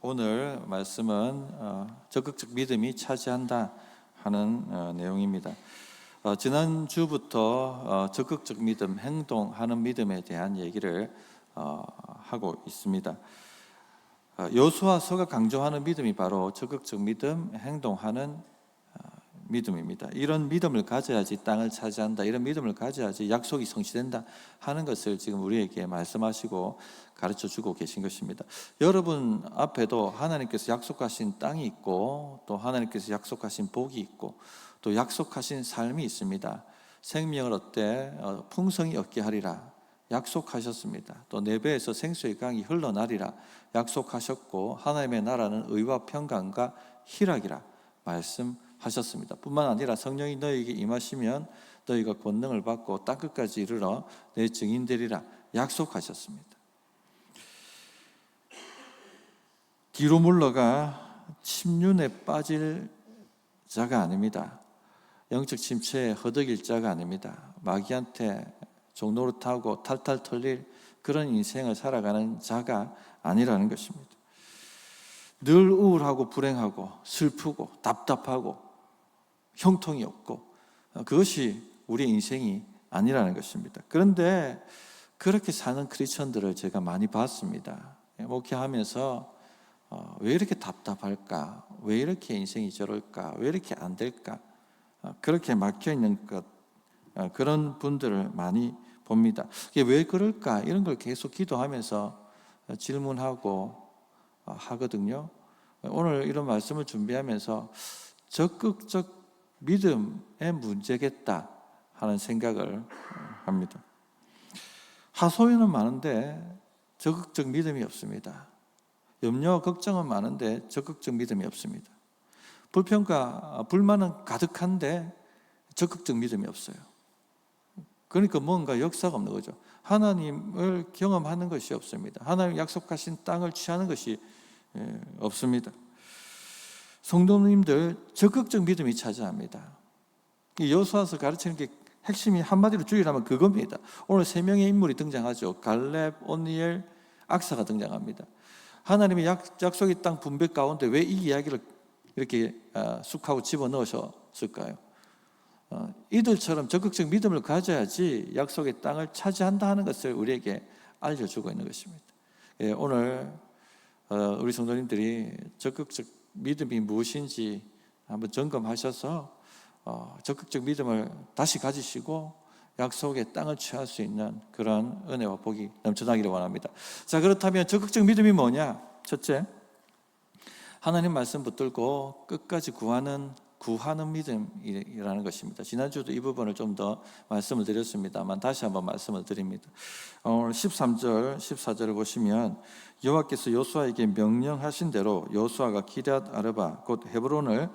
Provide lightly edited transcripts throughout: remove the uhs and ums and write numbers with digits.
오늘 말씀은 적극적 믿음이 차지한다 하는 내용입니다. 지난주부터 적극적 믿음, 행동하는 믿음에 대한 얘기를 하고 있습니다. 여호수아서가 강조하는 믿음이 바로 적극적 믿음, 행동하는 믿음입니다. 이런 믿음을 가져야지 땅을 차지한다, 이런 믿음을 가져야지 약속이 성취된다 하는 것을 지금 우리에게 말씀하시고 가르쳐주고 계신 것입니다. 여러분 앞에도 하나님께서 약속하신 땅이 있고, 또 하나님께서 약속하신 복이 있고, 또 약속하신 삶이 있습니다. 생명을 얻되 풍성히 얻게 하리라 약속하셨습니다. 또 내 배에서 생수의 강이 흘러나리라 약속하셨고, 하나님의 나라는 의와 평강과 희락이라 말씀하셨습니다. 뿐만 아니라 성령이 너희에게 임하시면 너희가 권능을 받고 땅끝까지 이르러 내 증인 되리라 약속하셨습니다. 뒤로 물러가 침륜에 빠질 자가 아닙니다. 영적 침체에 허덕일 자가 아닙니다. 마귀한테 종노릇하고 탈탈 털릴 그런 인생을 살아가는 자가 아니라는 것입니다. 늘 우울하고 불행하고 슬프고 답답하고 형통이 없고, 그것이 우리의 인생이 아니라는 것입니다. 그런데 그렇게 사는 크리스천들을 제가 많이 봤습니다. 목회하면서 왜 이렇게 답답할까? 왜 이렇게 인생이 저럴까? 왜 이렇게 안 될까? 그렇게 막혀있는 그런 분들을 많이 봅니다. 왜 그럴까? 이런 걸 계속 기도하면서 질문하고 하거든요. 오늘 이런 말씀을 준비하면서 적극적 믿음의 문제겠다 하는 생각을 합니다. 하소연은 많은데 적극적 믿음이 없습니다. 염려와 걱정은 많은데 적극적 믿음이 없습니다. 불평과 불만은 가득한데 적극적 믿음이 없어요. 그러니까 뭔가 역사가 없는 거죠. 하나님을 경험하는 것이 없습니다. 하나님 약속하신 땅을 취하는 것이 없습니다. 성도님들 적극적 믿음이 차지합니다. 여호수아서 가르치는 게 핵심이 한마디로 줄이라면 그겁니다. 오늘 세 명의 인물이 등장하죠. 갈렙, 오니엘, 악사가 등장합니다. 하나님의 약속의 땅 분배 가운데 왜 이 이야기를 이렇게 쑥하고 집어넣으셨을까요? 이들처럼 적극적 믿음을 가져야지 약속의 땅을 차지한다 하는 것을 우리에게 알려주고 있는 것입니다. 오늘 우리 성도님들이 적극적 믿음이 무엇인지 한번 점검하셔서 적극적 믿음을 다시 가지시고 약속의 땅을 취할 수 있는 그런 은혜와 복이 넘쳐나기를 원합니다. 자, 그렇다면 적극적 믿음이 뭐냐? 첫째, 하나님 말씀 붙들고 끝까지 구하는 믿음이라는 것입니다. 지난주도 이 부분을 좀 더 말씀을 드렸습니다만 다시 한번 말씀을 드립니다. 오늘 13절, 14절을 보시면 여호와께서 요수아에게 명령하신 대로 요수아가 기럇 아르바 곧 헤브론을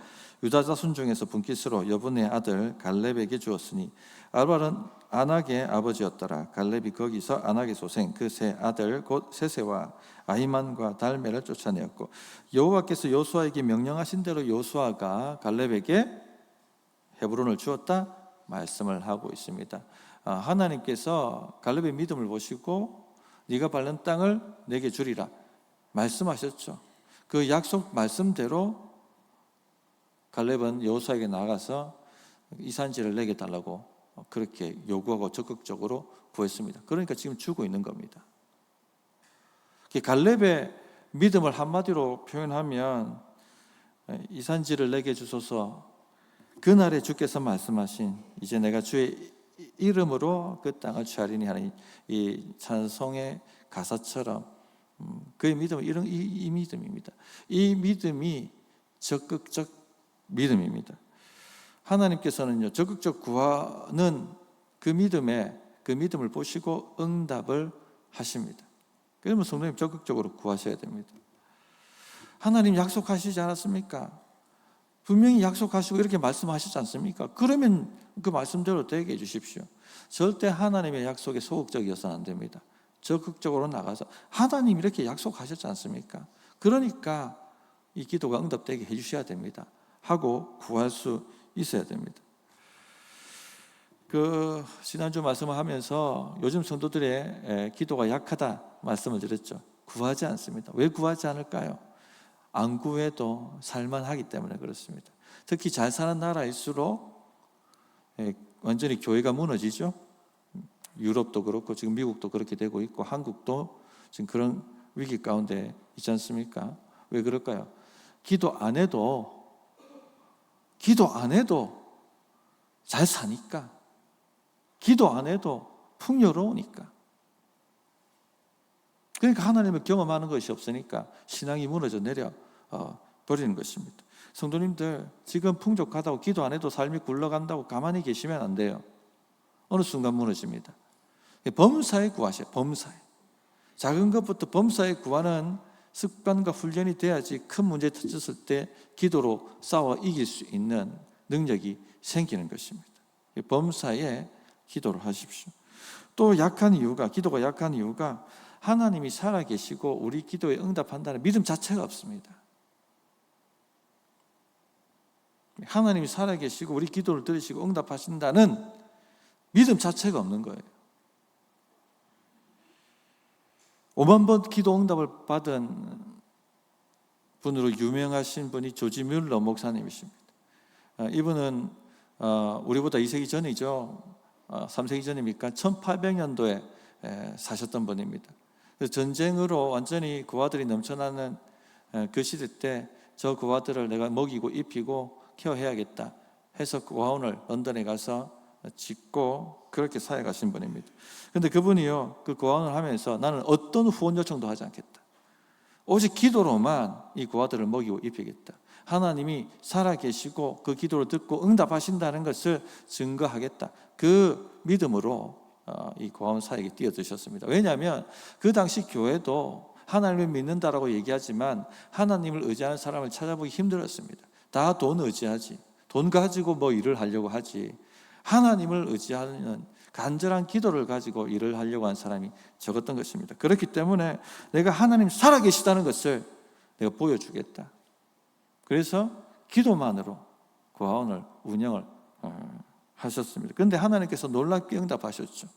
유다 자손 중에서 분깃으로 여분의 아들 갈렙에게 주었으니, 아르바는 아낙의 아버지였더라. 갈렙이 거기서 아낙의 소생 그 세 아들 곧 세세와 아히만과 달메를 쫓아내었고, 여호와께서 요수아에게 명령하신 대로 요수아가 갈렙에게 헤브론을 주었다 말씀을 하고 있습니다. 하나님께서 갈렙의 믿음을 보시고 네가 밟는 땅을 내게 주리라 말씀하셨죠. 그 약속 말씀대로 갈렙은 여호수아에게 나가서 이 산지를 내게 달라고 그렇게 요구하고 적극적으로 구했습니다. 그러니까 지금 주고 있는 겁니다. 갈렙의 믿음을 한마디로 표현하면 이 산지를 내게 주소서, 그날에 주께서 말씀하신 이제 내가 주의 이름으로 그 땅을 취하리니 하는 이 찬송의 가사처럼 그의 믿음은 이 믿음입니다. 이 믿음이 적극적 믿음입니다. 하나님께서는요, 적극적 구하는 그 믿음을 보시고 응답을 하십니다. 그러면 성도님 적극적으로 구하셔야 됩니다. 하나님 약속하시지 않았습니까? 분명히 약속하시고 이렇게 말씀하시지 않습니까? 그러면 그 말씀대로 되게 해주십시오. 절대 하나님의 약속에 소극적이어서는 안 됩니다. 적극적으로 나가서 하나님 이렇게 약속하셨지 않습니까? 그러니까 이 기도가 응답되게 해주셔야 됩니다. 하고 구할 수 있어야 됩니다. 지난주 말씀을 하면서 요즘 성도들의 기도가 약하다 말씀을 드렸죠. 구하지 않습니다. 왜 구하지 않을까요? 안 구해도 살만하기 때문에 그렇습니다. 특히 잘 사는 나라일수록 완전히 교회가 무너지죠. 유럽도 그렇고 지금 미국도 그렇게 되고 있고 한국도 지금 그런 위기 가운데 있지 않습니까? 왜 그럴까요? 기도 안 해도 잘 사니까, 기도 안 해도 풍요로우니까. 그러니까 하나님을 경험하는 것이 없으니까 신앙이 무너져 내려 버리는 것입니다. 성도님들, 지금 풍족하다고 기도 안 해도 삶이 굴러간다고 가만히 계시면 안 돼요. 어느 순간 무너집니다. 범사에 구하셔요. 범사에. 작은 것부터 범사에 구하는 습관과 훈련이 돼야지 큰 문제 터졌을 때 기도로 싸워 이길 수 있는 능력이 생기는 것입니다. 범사에 기도를 하십시오. 또 기도가 약한 이유가 하나님이 살아계시고 우리 기도에 응답한다는 믿음 자체가 없습니다. 하나님이 살아계시고 우리 기도를 들으시고 응답하신다는 믿음 자체가 없는 거예요. 5만 번 기도 응답을 받은 분으로 유명하신 분이 조지 뮬러 목사님이십니다. 이분은 우리보다 2세기 전이죠. 3세기 전입니까? 1800년도에 사셨던 분입니다. 전쟁으로 완전히 고아들이 넘쳐나는 그 시대 때 저 고아들을 내가 먹이고 입히고 케어해야겠다 해서 고아원을 런던에 가서 짓고 그렇게 살아가신 분입니다. 그런데 그분이요, 그 고아원을 하면서 나는 어떤 후원 요청도 하지 않겠다. 오직 기도로만 이 고아들을 먹이고 입히겠다. 하나님이 살아계시고 그 기도를 듣고 응답하신다는 것을 증거하겠다. 그 믿음으로 이 고아원 사역에 뛰어드셨습니다. 왜냐하면 그 당시 교회도 하나님을 믿는다라고 얘기하지만 하나님을 의지하는 사람을 찾아보기 힘들었습니다. 다 돈 의지하지, 돈 가지고 뭐 일을 하려고 하지, 하나님을 의지하는 간절한 기도를 가지고 일을 하려고 한 사람이 적었던 것입니다. 그렇기 때문에 내가 하나님 살아계시다는 것을 내가 보여주겠다. 그래서 기도만으로 고아원을 운영을 하셨습니다. 그런데 하나님께서 놀랍게 응답하셨죠.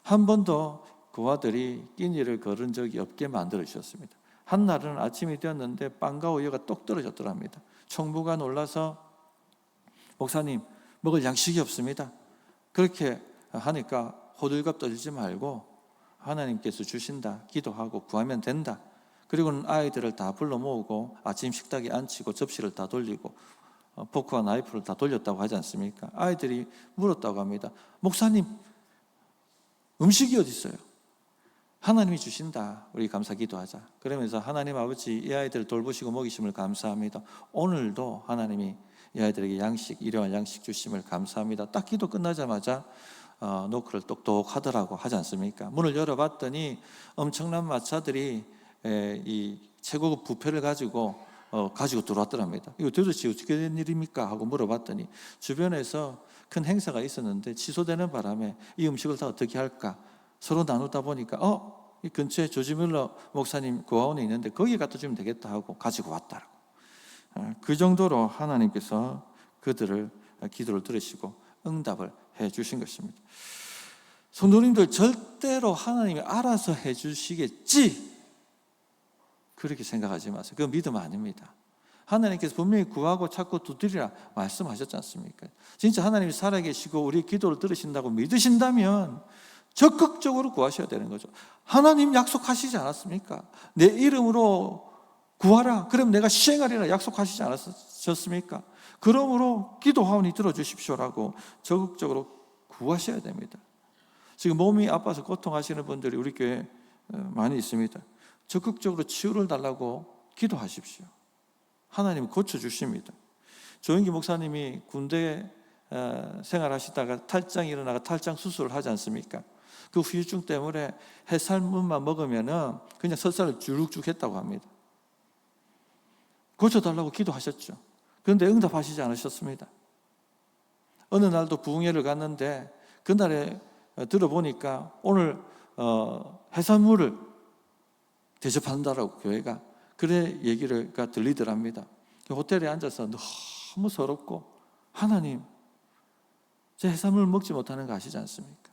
한 번도 고아들이 끼니를 거른 적이 없게 만들어주셨습니다. 한날은 아침이 되었는데 빵과 우유가 똑 떨어졌더랍니다. 총무가 놀라서 목사님, 먹을 양식이 없습니다. 그렇게 하니까 호들갑 떨지 말고 하나님께서 주신다, 기도하고 구하면 된다. 그리고는 아이들을 다 불러 모으고 아침 식탁에 앉히고 접시를 다 돌리고 포크와 나이프를 다 돌렸다고 하지 않습니까? 아이들이 물었다고 합니다. 목사님, 음식이 어디 있어요? 하나님이 주신다. 우리 감사 기도하자. 그러면서 하나님 아버지, 이 아이들을 돌보시고 먹이심을 감사합니다. 오늘도 하나님이 이 아이들에게 일용할 양식 주심을 감사합니다. 딱 기도 끝나자마자 노크를 똑똑하더라고 하지 않습니까? 문을 열어봤더니 엄청난 마차들이 이 최고급 뷔페를 가지고 들어왔더랍니다. 이거 도대체 어떻게 된 일입니까? 하고 물어봤더니 주변에서 큰 행사가 있었는데 취소되는 바람에 이 음식을 다 어떻게 할까? 서로 나누다 보니까 이 근처에 조지 뮬러 목사님 고아원에 있는데 거기에 갖다 주면 되겠다 하고 가지고 왔다라고. 그 정도로 하나님께서 그들을 기도를 들으시고 응답을 해 주신 것입니다. 성도님들, 절대로 하나님이 알아서 해 주시겠지 그렇게 생각하지 마세요. 그건 믿음 아닙니다. 하나님께서 분명히 구하고 찾고 두드리라 말씀하셨지 않습니까? 진짜 하나님이 살아계시고 우리 기도를 들으신다고 믿으신다면 적극적으로 구하셔야 되는 거죠. 하나님 약속하시지 않았습니까? 내 이름으로 구하라, 그럼 내가 시행하리라 약속하시지 않으셨습니까? 그러므로 기도하오니 들어주십시오라고 적극적으로 구하셔야 됩니다. 지금 몸이 아파서 고통하시는 분들이 우리 교회에 많이 있습니다. 적극적으로 치유를 달라고 기도하십시오. 하나님 고쳐주십니다. 조영기 목사님이 군대 생활하시다가 탈장이 일어나가 탈장 수술을 하지 않습니까? 그 후유증 때문에 해산물만 먹으면 그냥 설사를 주룩쭉 했다고 합니다. 고쳐달라고 기도하셨죠. 그런데 응답하시지 않으셨습니다. 어느 날도 부흥회를 갔는데 그날에 들어보니까 오늘 해산물을 대접한다라고 교회가 그래 얘기가 들리더랍니다. 호텔에 앉아서 너무 서럽고 하나님, 제 해산물 먹지 못하는 거 아시지 않습니까?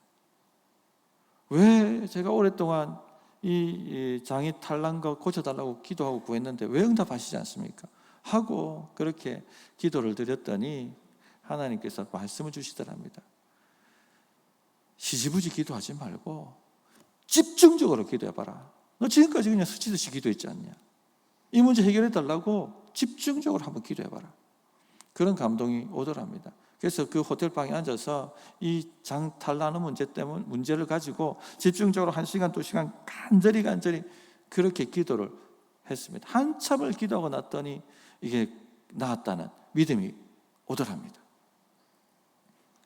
왜 제가 오랫동안 이 장이 탈난 거 고쳐달라고 기도하고 구했는데 왜 응답하시지 않습니까? 하고 그렇게 기도를 드렸더니 하나님께서 말씀을 주시더랍니다. 시지부지 기도하지 말고 집중적으로 기도해봐라. 너 지금까지 그냥 스치듯이 기도했지 않냐? 이 문제 해결해달라고 집중적으로 한번 기도해봐라. 그런 감동이 오더랍니다. 그래서 그 호텔방에 앉아서 이 장 탈나는 문제를 가지고 집중적으로 1시간, 2시간 간절히 그렇게 기도를 했습니다. 한참을 기도하고 났더니 이게 나았다는 믿음이 오더랍니다.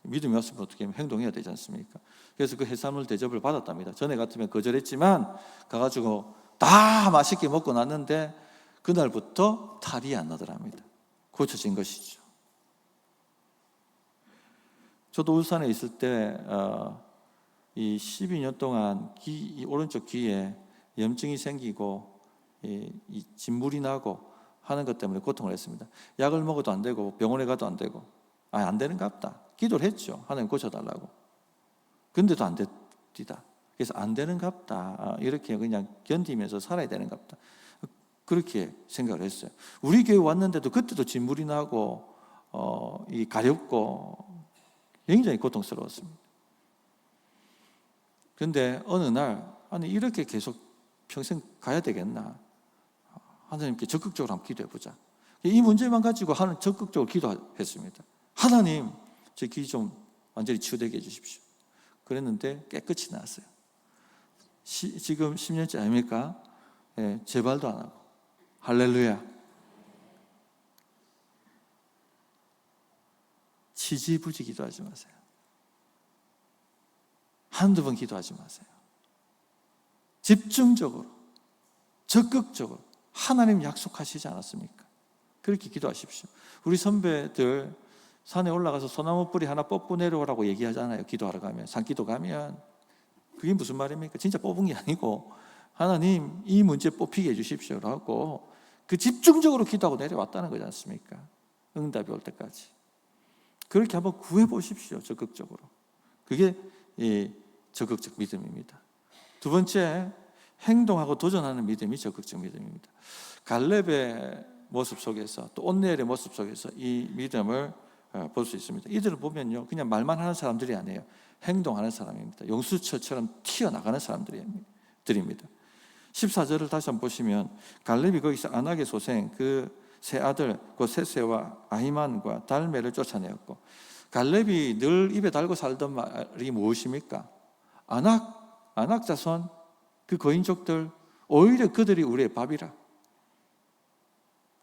믿음이 왔으면 어떻게 하면 행동해야 되지 않습니까? 그래서 그 해산물 대접을 받았답니다. 전에 같으면 거절했지만 가가지고 다 맛있게 먹고 났는데 그날부터 탈이 안 나더랍니다. 고쳐진 것이죠. 저도 울산에 있을 때 이 12년 동안 이 오른쪽 귀에 염증이 생기고 이 진물이 나고 하는 것 때문에 고통을 했습니다. 약을 먹어도 안 되고 병원에 가도 안 되고 안 되는갑다. 기도를 했죠. 하나님 고쳐달라고. 근데도 안 됐다. 그래서 안 되는갑다. 이렇게 그냥 견디면서 살아야 되는갑다. 그렇게 생각을 했어요. 우리 교회 왔는데도 그때도 진물이 나고 이 가렵고 굉장히 고통스러웠습니다. 그런데 어느 날 아니 이렇게 계속 평생 가야 되겠나? 하나님께 적극적으로 한번 기도해보자. 이 문제만 가지고 하나님 적극적으로 기도했습니다. 하나님 제 귀 좀 완전히 치유되게 해주십시오. 그랬는데 깨끗이 나았어요. 지금 10년째 아닙니까? 재발도 안 하고. 할렐루야. 지지부지 기도하지 마세요. 한두 번 기도하지 마세요. 집중적으로, 적극적으로 하나님 약속하시지 않았습니까? 그렇게 기도하십시오. 우리 선배들 산에 올라가서 소나무 뿌리 하나 뽑고 내려오라고 얘기하잖아요. 기도하러 가면, 산기도 가면. 그게 무슨 말입니까? 진짜 뽑은 게 아니고 하나님 이 문제 뽑히게 해주십시오라고 그 집중적으로 기도하고 내려왔다는 거지 않습니까? 응답이 올 때까지. 그렇게 한번 구해보십시오. 적극적으로. 그게 적극적 믿음입니다. 두 번째, 행동하고 도전하는 믿음이 적극적 믿음입니다. 갈렙의 모습 속에서 또 온니엘의 모습 속에서 이 믿음을 볼 수 있습니다. 이들을 보면요 그냥 말만 하는 사람들이 아니에요. 행동하는 사람입니다. 용수철처럼 튀어나가는 사람들입니다. 14절을 다시 한번 보시면 갈렙이 거기서 아낙의 소생 그 세 아들 곧 세세와 아히만과 달메를 쫓아내었고, 갈렙이 늘 입에 달고 살던 말이 무엇입니까? 아낙 자손 그 거인족들 오히려 그들이 우리의 밥이라.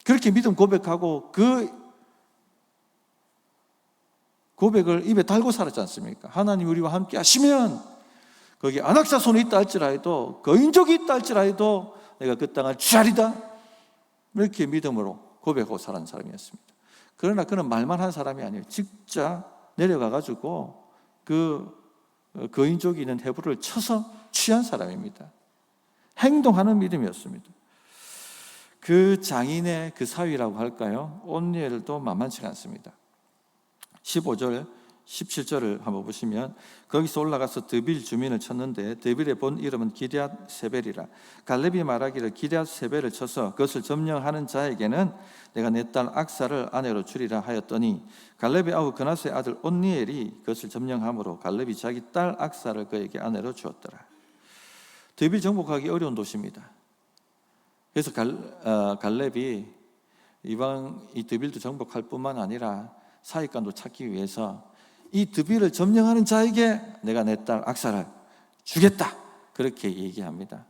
그렇게 믿음 고백하고 그 고백을 입에 달고 살았지 않습니까? 하나님 우리와 함께 하시면 거기 아낙 자손이 있다 할지라도 거인족이 있다 할지라도 내가 그 땅을 취하리다. 이렇게 믿음으로 고백하고 살았는 사람이었습니다. 그러나 그는 말만 한 사람이 아니에요. 직접 내려가가지고 그 거인족이 있는 해부를 쳐서 취한 사람입니다. 행동하는 믿음이었습니다. 그 장인의 그 사위라고 할까요? 온니엘도 만만치가 않습니다. 15절, 17절을 한번 보시면 거기서 올라가서 드빌 주민을 쳤는데 드빌의 본 이름은 기럇 세벨이라. 갈렙이 말하기를 기럇 세벨을 쳐서 그것을 점령하는 자에게는 내가 내 딸 악사를 아내로 주리라 하였더니 갈렙의 아우 그나스의 아들 온니엘이 그것을 점령함으로 갈렙이 자기 딸 악사를 그에게 아내로 주었더라. 드빌 정복하기 어려운 도시입니다. 그래서 갈렙이 이방 이 드빌도 정복할 뿐만 아니라 사익관도 찾기 위해서 이 드빌을 점령하는 자에게 내가 내 딸 악사를 주겠다. 그렇게 얘기합니다.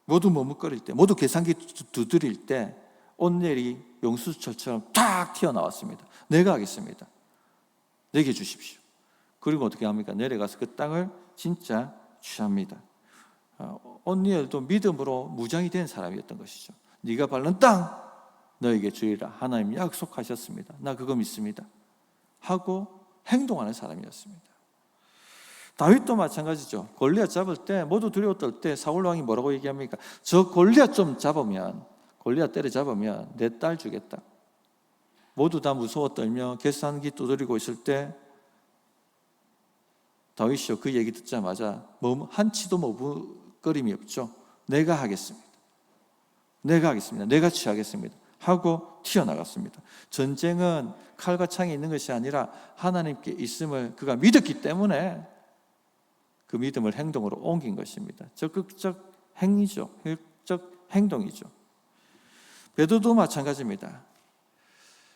모두 머뭇거릴 때, 모두 계산기 두드릴 때 온니엘이 용수철처럼 탁 튀어나왔습니다. 내가 하겠습니다. 내게 주십시오. 그리고 어떻게 합니까? 내려가서 그 땅을 진짜 취합니다. 온니엘도 믿음으로 무장이 된 사람이었던 것이죠. 네가 밟는 땅 너에게 주리라. 하나님 약속하셨습니다. 나 그거 믿습니다. 하고 행동하는 사람이었습니다. 다윗도 마찬가지죠. 골리앗 잡을 때 모두 두려워 떨 때 사울 왕이 뭐라고 얘기합니까? 저 골리앗 좀 잡으면, 골리앗 때려잡으면 내 딸 주겠다. 모두 다 무서워 떨며 계산기 두드리고 있을 때 다윗이요 그 얘기 듣자마자 한치도 머뭇거림이 없죠. 내가 하겠습니다. 내가 취하겠습니다. 하고 튀어나갔습니다. 전쟁은 칼과 창이 있는 것이 아니라 하나님께 있음을 그가 믿었기 때문에 그 믿음을 행동으로 옮긴 것입니다. 적극적 행위죠. 적극적 행동이죠. 베드로도 마찬가지입니다.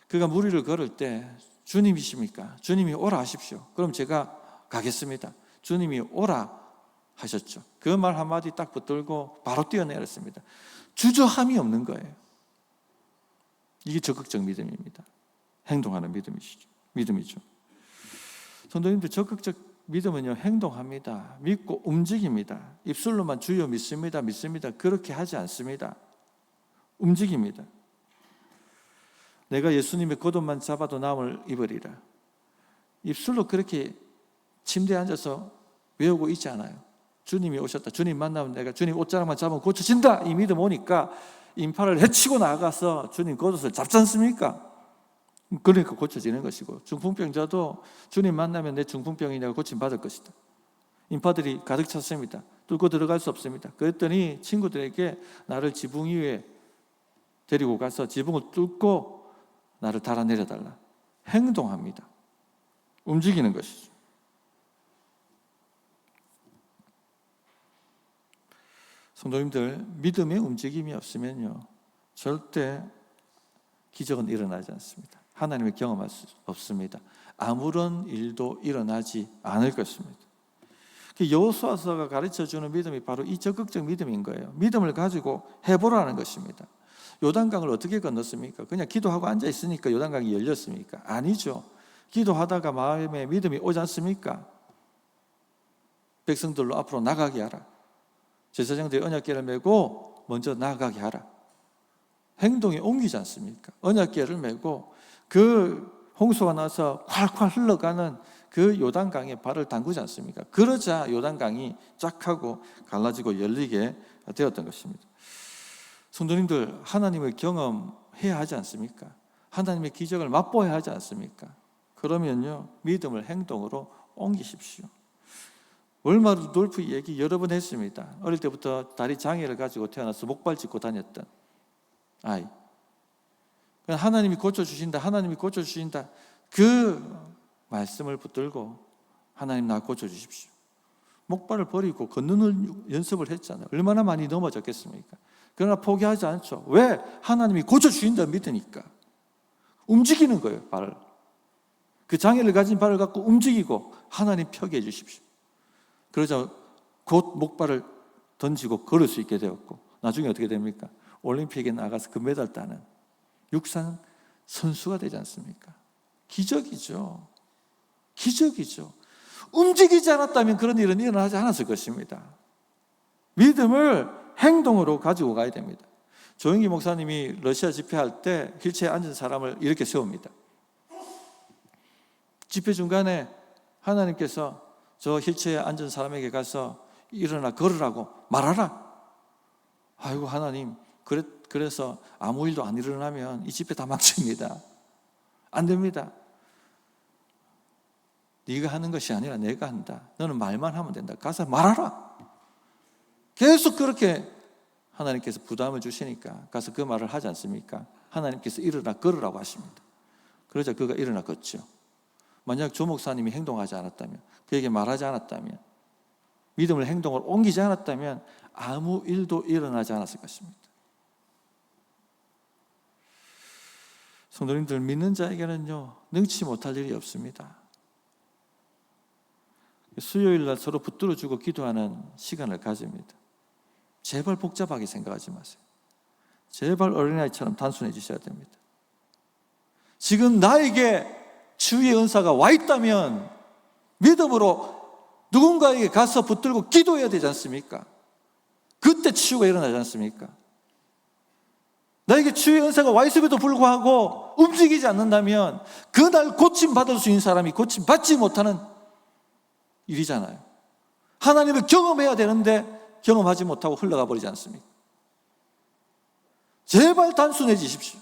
그가 무리를 걸을 때 주님이십니까? 주님이 오라 하십시오. 그럼 제가 가겠습니다. 주님이 오라 하셨죠. 그 말 한마디 딱 붙들고 바로 뛰어내렸습니다. 주저함이 없는 거예요. 이게 적극적 믿음입니다. 행동하는 믿음이죠. 성도님들, 적극적 믿음은요, 행동합니다. 믿고 움직입니다. 입술로만 주여 믿습니다. 그렇게 하지 않습니다. 움직입니다. 내가 예수님의 겉옷만 잡아도 나음을 입으리라. 입술로 그렇게 침대에 앉아서 외우고 있지 않아요. 주님이 오셨다. 주님 만나면 내가 주님 옷자락만 잡으면 고쳐진다. 이 믿음 오니까 인파를 해치고 나가서 주님 겉옷을 잡지 않습니까? 그러니까 고쳐지는 것이고, 중풍병자도 주님 만나면 내 중풍병이 내가 고침받을 것이다. 인파들이 가득 찼습니다. 뚫고 들어갈 수 없습니다. 그랬더니 친구들에게 나를 지붕 위에 데리고 가서 지붕을 뚫고 나를 달아내려달라. 행동합니다. 움직이는 것이죠. 성도님들, 믿음의 움직임이 없으면요, 절대 기적은 일어나지 않습니다. 하나님을 경험할 수 없습니다. 아무런 일도 일어나지 않을 것입니다. 여호수아서가 가르쳐주는 믿음이 바로 이 적극적 믿음인 거예요. 믿음을 가지고 해보라는 것입니다. 요단강을 어떻게 건넜습니까? 그냥 기도하고 앉아있으니까 요단강이 열렸습니까? 아니죠. 기도하다가 마음에 믿음이 오지 않습니까? 백성들로 앞으로 나가게 하라. 제사장들이 언약궤를 메고 먼저 나가게 하라. 행동에 옮기지 않습니까? 언약궤를 메고 그 홍수가 나서 콸콸 흘러가는 그 요단강에 발을 담그지 않습니까? 그러자 요단강이 쫙 하고 갈라지고 열리게 되었던 것입니다. 성도님들, 하나님을 경험해야 하지 않습니까? 하나님의 기적을 맛보아야 하지 않습니까? 그러면요, 믿음을 행동으로 옮기십시오. 월마 루돌프 얘기 여러 번 했습니다. 어릴 때부터 다리 장애를 가지고 태어나서 목발 짚고 다녔던 아이. 하나님이 고쳐주신다, 그 말씀을 붙들고 하나님 나 고쳐주십시오. 목발을 버리고 걷는 연습을 했잖아요. 얼마나 많이 넘어졌겠습니까? 그러나 포기하지 않죠. 왜? 하나님이 고쳐주신다 믿으니까. 움직이는 거예요, 발을. 그 장애를 가진 발을 갖고 움직이고 하나님 펴게 해주십시오. 그러자 곧 목발을 던지고 걸을 수 있게 되었고, 나중에 어떻게 됩니까? 올림픽에 나가서 금메달 따는 육상 선수가 되지 않습니까? 기적이죠. 움직이지 않았다면 그런 일은 일어나지 않았을 것입니다. 믿음을 행동으로 가지고 가야 됩니다. 조영기 목사님이 러시아 집회할 때 휠체어에 앉은 사람을 이렇게 세웁니다. 집회 중간에 하나님께서 저 휠체어에 앉은 사람에게 가서 일어나 걸으라고 말하라. 아이고 하나님, 그래서 아무 일도 안 일어나면 이 집회 다 망칩니다. 안 됩니다. 네가 하는 것이 아니라 내가 한다. 너는 말만 하면 된다. 가서 말하라. 계속 그렇게 하나님께서 부담을 주시니까 가서 그 말을 하지 않습니까? 하나님께서 일어나 걸으라고 하십니다. 그러자 그가 일어나 걷죠. 만약 조 목사님이 행동하지 않았다면, 그에게 말하지 않았다면, 믿음을 행동으로 옮기지 않았다면 아무 일도 일어나지 않았을 것입니다. 성도님들, 믿는 자에게는요, 능치 못할 일이 없습니다. 수요일날 서로 붙들어주고 기도하는 시간을 가집니다. 제발 복잡하게 생각하지 마세요. 제발 어린아이처럼 단순해지셔야 됩니다. 지금 나에게 주의 은사가 와 있다면 믿음으로 누군가에게 가서 붙들고 기도해야 되지 않습니까? 그때 치유가 일어나지 않습니까? 나에게 주의 은사가 와 있음에도 불구하고 움직이지 않는다면 그날 고침받을 수 있는 사람이 고침받지 못하는 일이잖아요. 하나님을 경험해야 되는데 경험하지 못하고 흘러가 버리지 않습니까? 제발 단순해지십시오.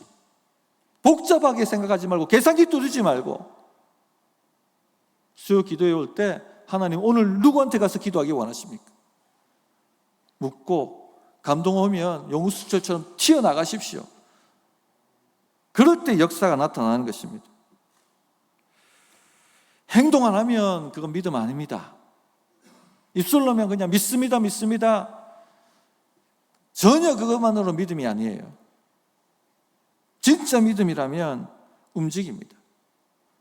복잡하게 생각하지 말고 계산기 두르지 말고 수요 기도에 올 때 하나님 오늘 누구한테 가서 기도하기 원하십니까? 묻고 감동 오면 용수철처럼 튀어나가십시오. 그럴 때 역사가 나타나는 것입니다. 행동 안 하면 그건 믿음 아닙니다. 입술로면 그냥 믿습니다, 믿습니다. 전혀 그것만으로 믿음이 아니에요. 진짜 믿음이라면 움직입니다.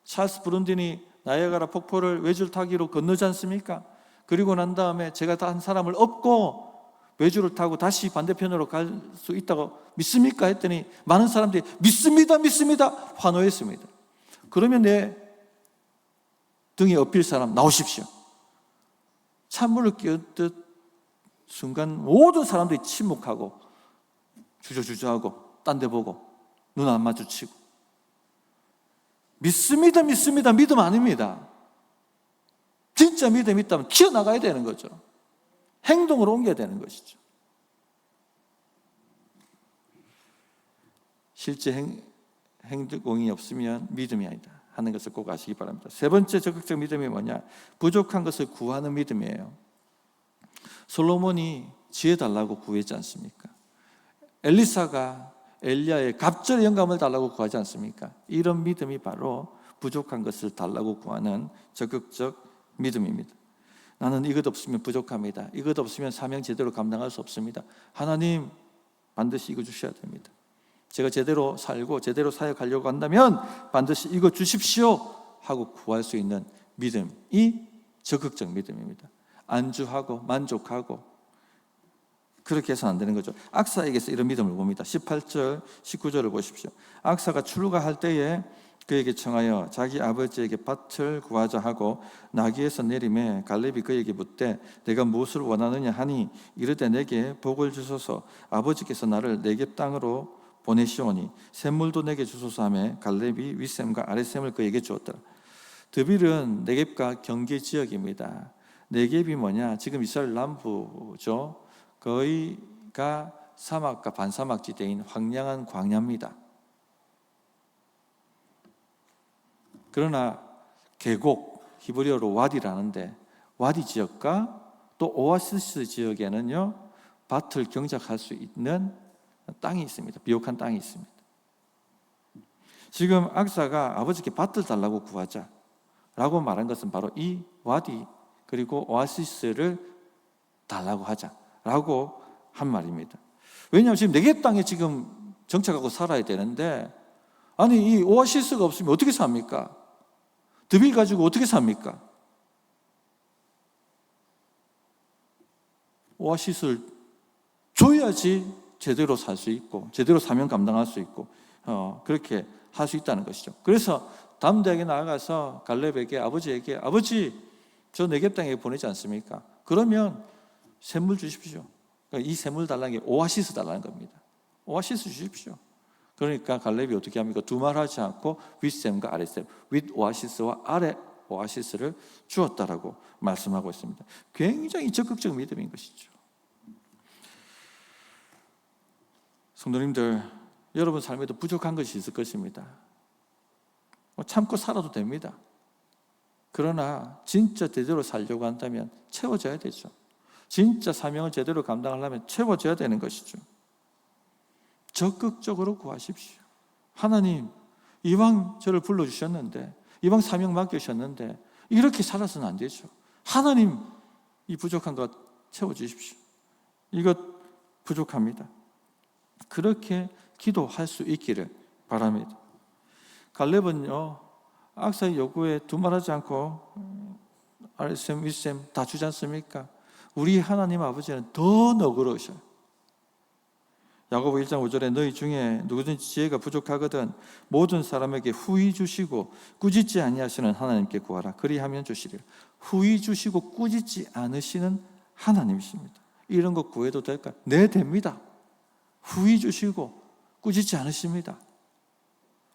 찰스 브룬딘이 나이아가라 폭포를 외줄타기로 건너지 않습니까? 그리고 난 다음에 제가 한 사람을 업고 외줄을 타고 다시 반대편으로 갈 수 있다고 믿습니까? 했더니 많은 사람들이 믿습니다, 믿습니다 환호했습니다. 그러면 내 등에 엎일 사람 나오십시오. 찬물을 끼얹듯 순간 모든 사람들이 침묵하고 주저주저하고 딴 데 보고 눈 안 마주치고. 믿습니다, 믿습니다. 믿음 아닙니다. 진짜 믿음이 있다면 튀어나가야 되는 거죠. 행동으로 옮겨야 되는 것이죠. 실제 행동이 없으면 믿음이 아니다 하는 것을 꼭 아시기 바랍니다. 세 번째 적극적 믿음이 뭐냐? 부족한 것을 구하는 믿음이에요. 솔로몬이 지혜 달라고 구했지 않습니까? 엘리사가 엘리야의 갑절의 영감을 달라고 구하지 않습니까? 이런 믿음이 바로 부족한 것을 달라고 구하는 적극적 믿음입니다. 나는 이것 없으면 부족합니다. 이것 없으면 사명 제대로 감당할 수 없습니다. 하나님 반드시 이거 주셔야 됩니다. 제가 제대로 살고 제대로 사역하려고 한다면 반드시 이거 주십시오 하고 구할 수 있는 믿음이 적극적 믿음입니다. 안주하고 만족하고 그렇게 해서는 안 되는 거죠. 악사에게서 이런 믿음을 봅니다. 18절, 19절을 보십시오. 악사가 출가할 때에 그에게 청하여 자기 아버지에게 밭을 구하자 하고 나귀에서 내림에 갈렙이 그에게 묻되 내가 무엇을 원하느냐 하니 이르되 내게 복을 주소서 아버지께서 나를 네겝 땅으로 보내시오니 샘물도 내게 주소서 하며 갈렙이 윗샘과 아랫샘을 그에게 주었더라. 드빌은 네겝과 경계 지역입니다. 네겝이 뭐냐? 지금 이스라엘 남부죠. 거의가 사막과 반사막 지대인 황량한 광야입니다. 그러나 계곡, 히브리어로 와디라는데 와디 지역과 또 오아시스 지역에는요 밭을 경작할 수 있는 땅이 있습니다. 비옥한 땅이 있습니다. 지금 악사가 아버지께 밭을 달라고 구하자 라고 말한 것은 바로 이 와디 그리고 오아시스를 달라고 하자 라고 한 말입니다. 왜냐하면 지금 네겝 땅에 지금 정착하고 살아야 되는데 아니 이 오아시스가 없으면 어떻게 삽니까? 드빌 가지고 어떻게 삽니까? 오아시스를 줘야지 제대로 살 수 있고 제대로 사명 감당할 수 있고 그렇게 할 수 있다는 것이죠. 그래서 담대하게 나아가서 갈렙에게 아버지에게 아버지 저 네겝 땅에 보내지 않습니까? 그러면 샘물 주십시오. 그러니까 이 샘물 달라는 게 오아시스 달라는 겁니다. 오아시스 주십시오. 그러니까 갈렙이 어떻게 합니까? 두말하지 않고 윗샘과 아랫샘, 윗 오아시스와 아래 오아시스를 주었다라고 말씀하고 있습니다. 굉장히 적극적 믿음인 것이죠. 성도님들, 여러분 삶에도 부족한 것이 있을 것입니다. 참고 살아도 됩니다. 그러나 진짜 제대로 살려고 한다면 채워져야 되죠. 진짜 사명을 제대로 감당하려면 채워져야 되는 것이죠. 적극적으로 구하십시오. 하나님, 이왕 저를 불러주셨는데 이왕 사명 맡겨주셨는데 이렇게 살아서는 안 되죠. 하나님, 이 부족한 것 채워주십시오. 이것 부족합니다. 그렇게 기도할 수 있기를 바랍니다. 갈렙은요 악사의 요구에 두말하지 않고 아랫샘 윗샘 다 주지 않습니까? 우리 하나님 아버지는 더 너그러우셔요. 야고보 1장 5절에 너희 중에 누구든지 지혜가 부족하거든 모든 사람에게 후히 주시고 꾸짖지 아니하시는 하나님께 구하라. 그리하면 주시리라. 후히 주시고 꾸짖지 않으시는 하나님이십니다. 이런 거 구해도 될까요? 네, 됩니다. 후히 주시고 꾸짖지 않으십니다.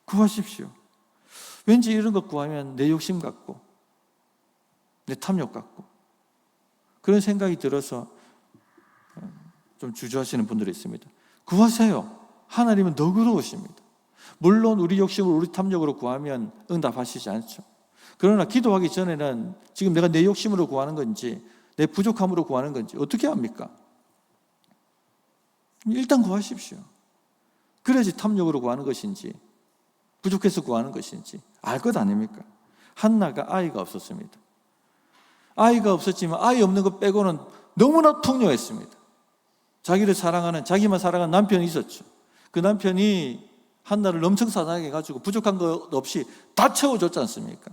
구하십시오. 왠지 이런 거 구하면 내 욕심 같고 내 탐욕 같고 그런 생각이 들어서 좀 주저하시는 분들이 있습니다. 구하세요. 하나님은 너그러우십니다. 물론 우리 욕심을 우리 탐욕으로 구하면 응답하시지 않죠. 그러나 기도하기 전에는 지금 내가 내 욕심으로 구하는 건지 내 부족함으로 구하는 건지 어떻게 합니까? 일단 구하십시오. 그래야지 탐욕으로 구하는 것인지 부족해서 구하는 것인지 알 것 아닙니까? 한나가 아이가 없었습니다. 아이가 없었지만 아이 없는 것 빼고는 너무나 풍요했습니다. 자기를 사랑하는, 자기만 사랑하는 남편이 있었죠. 그 남편이 한나를 엄청 사랑해가지고 부족한 것 없이 다 채워줬지 않습니까?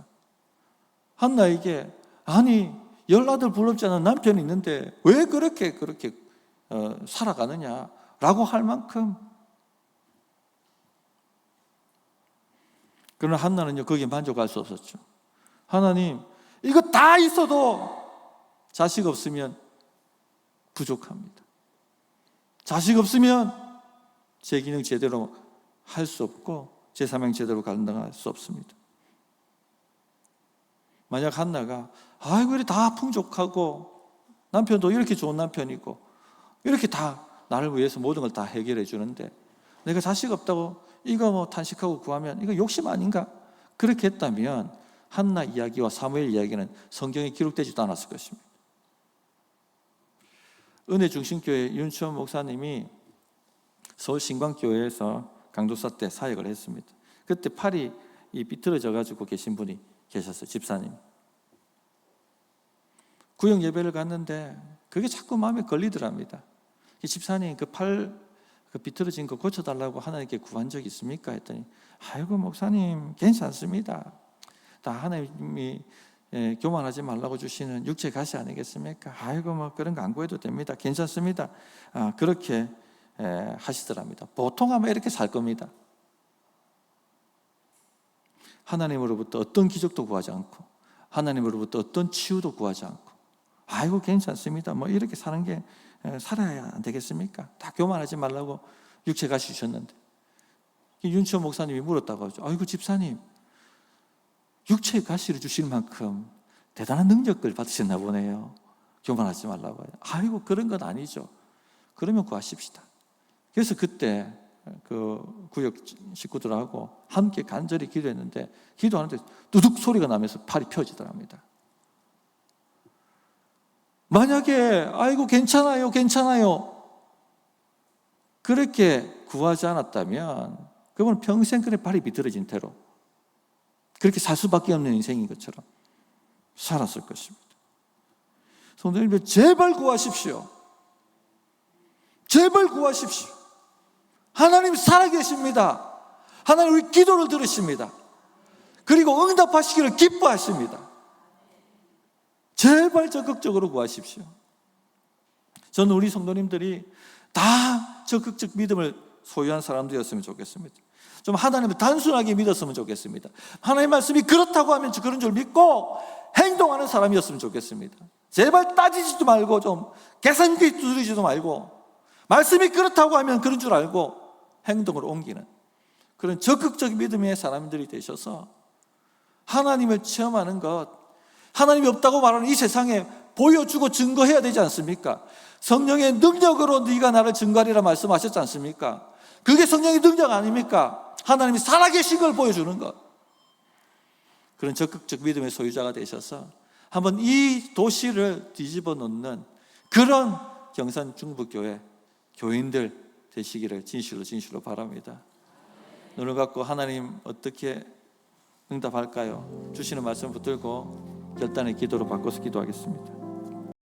한나에게 아니 열아들 부럽지 않은 남편이 있는데 왜 그렇게 살아가느냐라고 할 만큼. 그러나 한나는요 거기에 만족할 수 없었죠. 하나님 이거 다 있어도 자식 없으면 부족합니다. 자식 없으면 제 기능 제대로 할 수 없고 제 사명 제대로 감당할 수 없습니다. 만약 한나가 아이고 이렇게 다 풍족하고 남편도 이렇게 좋은 남편이고 이렇게 다 나를 위해서 모든 걸 다 해결해 주는데 내가 자식 없다고 이거 뭐 탄식하고 구하면 이거 욕심 아닌가? 그렇게 했다면 한나 이야기와 사무엘 이야기는 성경에 기록되지도 않았을 것입니다. 은혜중심교회 윤치원 목사님이 서울 신광교회에서 강도사 때 사역을 했습니다. 그때 팔이 비틀어져 가지고 계신 분이 계셨어요. 집사님. 구역 예배를 갔는데 그게 자꾸 마음에 걸리더랍니다. 집사님 그 팔 비틀어진 거 고쳐달라고 하나님께 구한 적 있습니까? 했더니 아이고 목사님 괜찮습니다. 다 하나님이 교만하지 말라고 주시는 육체 가시 아니겠습니까? 아이고 뭐 그런 거 안 구해도 됩니다. 괜찮습니다. 그렇게 하시더랍니다. 보통 아마 이렇게 살 겁니다. 하나님으로부터 어떤 기적도 구하지 않고 하나님으로부터 어떤 치유도 구하지 않고 아이고 괜찮습니다. 뭐 이렇게 사는 게 살아야 안 되겠습니까? 다 교만하지 말라고 육체 가시 주셨는데 윤치원 목사님이 물었다고 하죠. 아이고 집사님 육체의 가시를 주실 만큼 대단한 능력을 받으셨나 보네요. 교만하지 말라고 해요. 아이고 그런 건 아니죠. 그러면 구하십시다. 그래서 그때 그 구역 식구들하고 함께 간절히 기도했는데 기도하는데 두둑 소리가 나면서 팔이 펴지더랍니다. 만약에 아이고 괜찮아요 그렇게 구하지 않았다면 그분은 평생 그래 발이 비틀어진 채로 그렇게 살 수밖에 없는 인생인 것처럼 살았을 것입니다. 성도님 제발 구하십시오. 제발 구하십시오. 하나님 살아계십니다. 하나님 우리 기도를 들으십니다. 그리고 응답하시기를 기뻐하십니다. 제발 적극적으로 구하십시오. 저는 우리 성도님들이 다 적극적 믿음을 소유한 사람들이었으면 좋겠습니다. 좀 하나님을 단순하게 믿었으면 좋겠습니다. 하나님의 말씀이 그렇다고 하면 그런 줄 믿고 행동하는 사람이었으면 좋겠습니다. 제발 따지지도 말고 좀 계산기 두드리지도 말고 말씀이 그렇다고 하면 그런 줄 알고 행동으로 옮기는 그런 적극적 믿음의 사람들이 되셔서 하나님을 체험하는 것, 하나님이 없다고 말하는 이 세상에 보여주고 증거해야 되지 않습니까? 성령의 능력으로 네가 나를 증거하리라 말씀하셨지 않습니까? 그게 성령의 능력 아닙니까? 하나님이 살아계신 걸 보여주는 것. 그런 적극적 믿음의 소유자가 되셔서 한번 이 도시를 뒤집어 놓는 그런 경산 중부교회 교인들 되시기를 진실로 바랍니다. 눈을 감고 하나님 어떻게 응답할까요? 주시는 말씀 붙들고 결단의 기도로 바꿔서 기도하겠습니다.